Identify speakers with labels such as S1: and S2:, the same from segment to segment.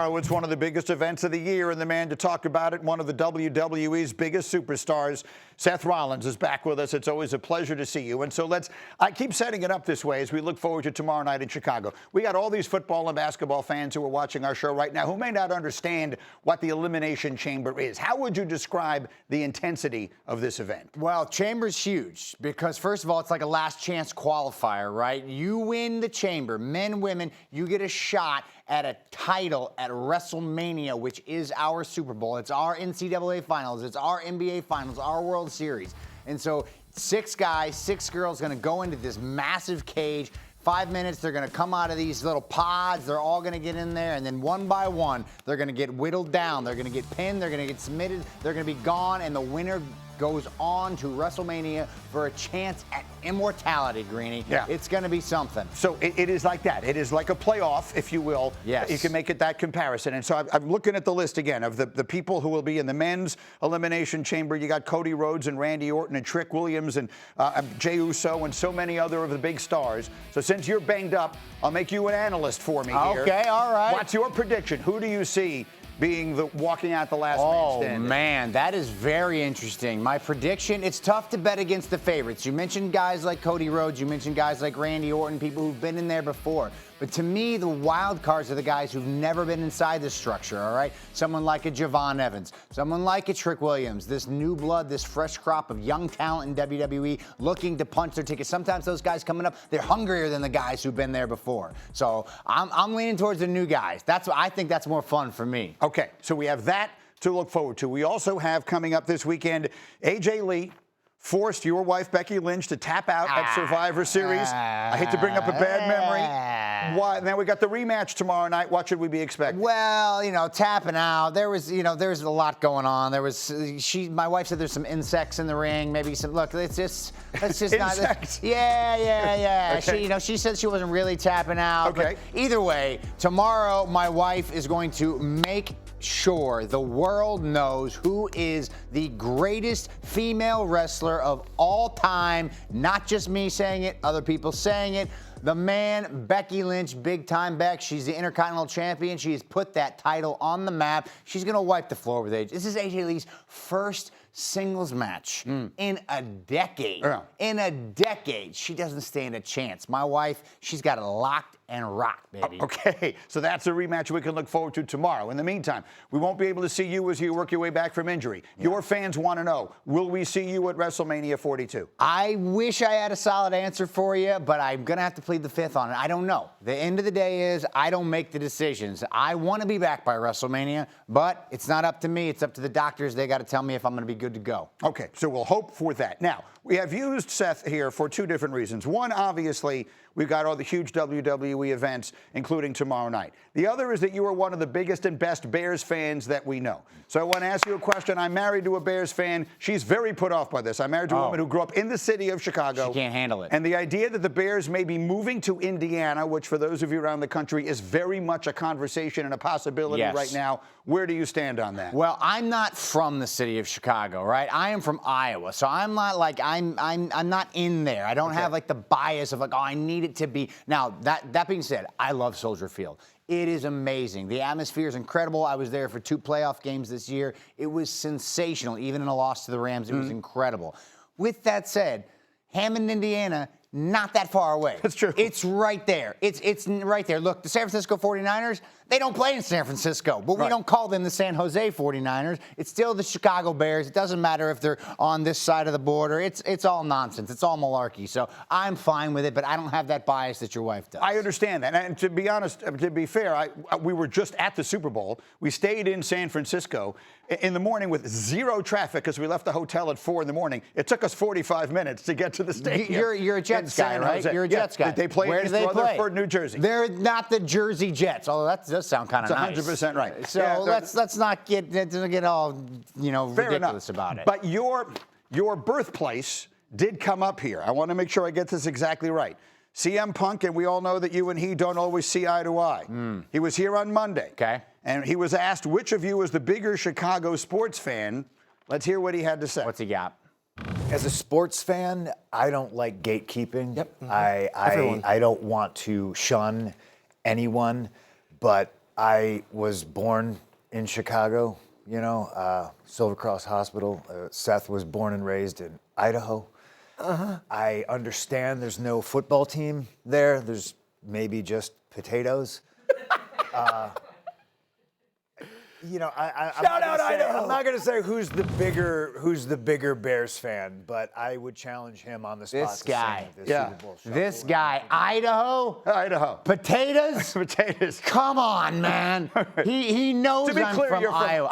S1: Oh, it's one of the biggest events of the year, and the man to talk about it, one of the WWE's biggest superstars, Seth Rollins, is back with us. It's always a pleasure to see you. And so I keep setting it up this way as we look forward to tomorrow night in Chicago. We got all these football and basketball fans who are watching our show right now who may not understand what the Elimination Chamber is. How would you describe the intensity of this event?
S2: Well, Chamber's huge because, first of all, it's like a last chance qualifier, right? You win the Chamber, men, women, you get a shot at a title at WrestleMania, which is our Super Bowl. It's our NCAA Finals. It's our NBA Finals, our World Series. And so 6 guys, 6 girls going to go into this massive cage. 5 minutes, they're going to come out of these little pods. They're all going to get in there, and then one by one, they're going to get whittled down. They're going to get pinned. They're going to get submitted. They're going to be gone, and the winner goes on to WrestleMania for a chance at immortality, Greeny.
S1: Yeah.
S2: It's going to be something.
S1: So it is like that. It is like a playoff, if you will.
S2: Yes.
S1: You can make it that comparison. And so I'm looking at the list again of the people who will be in the men's Elimination Chamber. You got Cody Rhodes and Randy Orton and Trick Williams and Jey Uso and so many other of the big stars. So since you're banged up, I'll make you an analyst for me here.
S2: Okay, all right.
S1: What's your prediction? Who do you see being the walking out the last man standing?
S2: Oh, man, that is very interesting. My prediction, it's tough to bet against the favorites. You mentioned guys like Cody Rhodes. You mentioned guys like Randy Orton, people who've been in there before. But to me, the wild cards are the guys who've never been inside the structure, all right? Someone like a Javon Evans, someone like a Trick Williams, this new blood, this fresh crop of young talent in WWE looking to punch their ticket. Sometimes those guys coming up, they're hungrier than the guys who've been there before. So I'm leaning towards the new guys. I think that's more fun for me.
S1: Okay, so we have that to look forward to. We also have coming up this weekend, AJ Lee forced your wife, Becky Lynch, to tap out at Survivor Series. I hate to bring up a bad memory. Why? Now we got the rematch tomorrow night. What should we be expecting?
S2: Well, tapping out. There was a lot going on. My wife said there's some insects in the ring. Maybe some. Look, let's just
S1: insects.
S2: not. Yeah.
S1: Okay.
S2: She said she wasn't really tapping out.
S1: Okay.
S2: But either way, tomorrow my wife is going to make sure the world knows who is the greatest female wrestler of all time. Not just me saying it, other people saying it. The man, Becky Lynch, big time Beck. She's the Intercontinental Champion. She has put that title on the map. She's going to wipe the floor with AJ. This is AJ Lee's first singles match in a decade.
S1: Yeah.
S2: In a decade. She doesn't stand a chance. My wife, she's got it locked and rocked, baby.
S1: Okay, so that's a rematch we can look forward to tomorrow. In the meantime, we won't be able to see you as you work your way back from injury. Yeah. Your fans want to know, will we see you at WrestleMania 42?
S2: I wish I had a solid answer for you, but I'm going to have to plead the fifth on it. I don't know. The end of the day is I don't make the decisions. I want to be back by WrestleMania, but it's not up to me. It's up to the doctors. They got to tell me if I'm going to be good to go.
S1: Okay, so we'll hope for that. Now, we have used Seth here for 2 different reasons. One, obviously, we've got all the huge WWE events, including tomorrow night. The other is that you are one of the biggest and best Bears fans that we know. So I want to ask you a question. I'm married to a Bears fan. She's very put off by this. I'm married to a woman who grew up in the city of Chicago.
S2: She can't handle it.
S1: And the idea that the Bears may be moving to Indiana, which for those of you around the country is very much a conversation and a possibility right now. Where do you stand on that?
S2: Well, I'm not from the city of Chicago, right? I am from Iowa, so I'm not like I'm not in there. I don't have like the bias of like, oh, I need it to be. Now that being said, I love Soldier Field. It is amazing. The atmosphere is incredible. I was there for 2 playoff games this year. It was sensational. Even in a loss to the Rams, it was incredible. With that said, Hammond, Indiana, not that far away.
S1: That's true.
S2: It's right there. It's right there. Look, the San Francisco 49ers, they don't play in San Francisco, but we don't call them the San Jose 49ers. It's still the Chicago Bears. It doesn't matter if they're on this side of the border. It's all nonsense. It's all malarkey. So I'm fine with it, but I don't have that bias that your wife does.
S1: I understand that. And to be honest, to be fair, we were just at the Super Bowl. We stayed in San Francisco in the morning with 0 traffic because we left the hotel at 4 in the morning. It took us 45 minutes to get to the stadium.
S2: You're a Jets guy, right? You're a Jets guy.
S1: They play
S2: Where
S1: in
S2: do they play?
S1: Rutherford, New Jersey.
S2: They're not the Jersey Jets, although that does sound kind of nice.
S1: That's 100% right.
S2: So let's not get all ridiculous about it.
S1: But your birthplace did come up here. I want to make sure I get this exactly right. CM Punk, and we all know that you and he don't always see eye to eye. He was here on Monday.
S2: Okay.
S1: And he was asked which of you is the bigger Chicago sports fan. Let's hear what he had to say.
S2: What's he got?
S3: As a sports fan, I don't like gatekeeping.
S4: Yep.
S3: I don't want to shun anyone, but I was born in Chicago, Silver Cross Hospital. Seth was born and raised in Idaho. I understand there's no football team there. There's maybe just potatoes.
S1: Shout out Idaho.
S3: I'm not going to say who's the bigger Bears fan, but I would challenge him on the spot.
S2: This guy.
S3: Super Bowl shot.
S2: This guy, Idaho. Potatoes?
S1: Potatoes.
S2: Come on, man. He knows
S1: To be
S2: I'm
S1: clear,
S2: from
S1: you're from
S2: Iowa.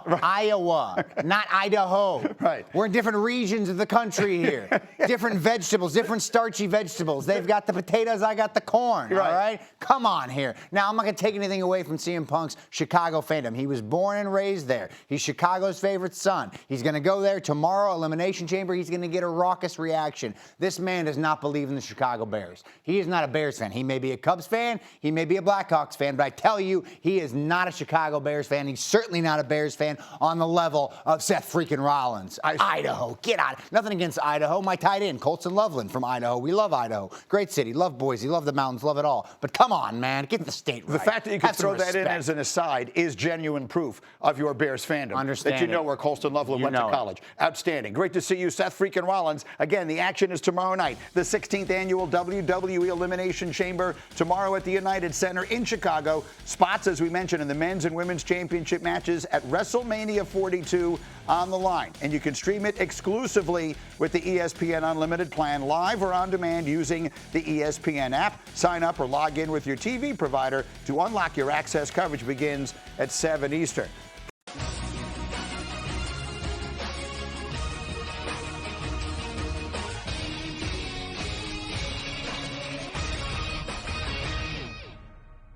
S1: Right.
S2: Iowa, not Idaho.
S1: Right.
S2: We're in different regions of the country here. Different vegetables, different starchy vegetables. They've got the potatoes, I got the corn,
S1: Right.
S2: all right? Come on here. Now, I'm not going to take anything away from CM Punk's Chicago fandom. He was born and raised there. He's Chicago's favorite son. He's going to go there tomorrow, Elimination Chamber. He's going to get a raucous reaction. This man does not believe in the Chicago Bears. He is not a Bears fan. He may be a Cubs fan. He may be a Blackhawks fan, but I tell you, he is not a Chicago Bears fan. He's certainly not a Bears fan on the level of Seth freaking Rollins. Idaho, get out. Nothing against Idaho. My tight end, Colson Loveland from Idaho. We love Idaho. Great city. Love Boise. Love the mountains. Love it all. But come on, man. Get the state right.
S1: The fact that you can
S2: Have some
S1: throw that in
S2: respect.
S1: as an aside is genuine proof of your Bears fandom.
S2: Understand
S1: that you know
S2: it.
S1: where Colston Loveland
S2: You
S1: went to
S2: know it.
S1: college. Outstanding. Great to see you, Seth freaking Rollins. Again, the action is tomorrow night. The 16th annual WWE Elimination Chamber tomorrow at the United Center in Chicago. Spots, as we mentioned, in the men's and women's championship matches at WrestleMania 42 on the line. And you can stream it exclusively with the ESPN Unlimited plan, live or on demand using the ESPN app. Sign up or log in with your TV provider to unlock your access. Coverage begins at 7 Eastern.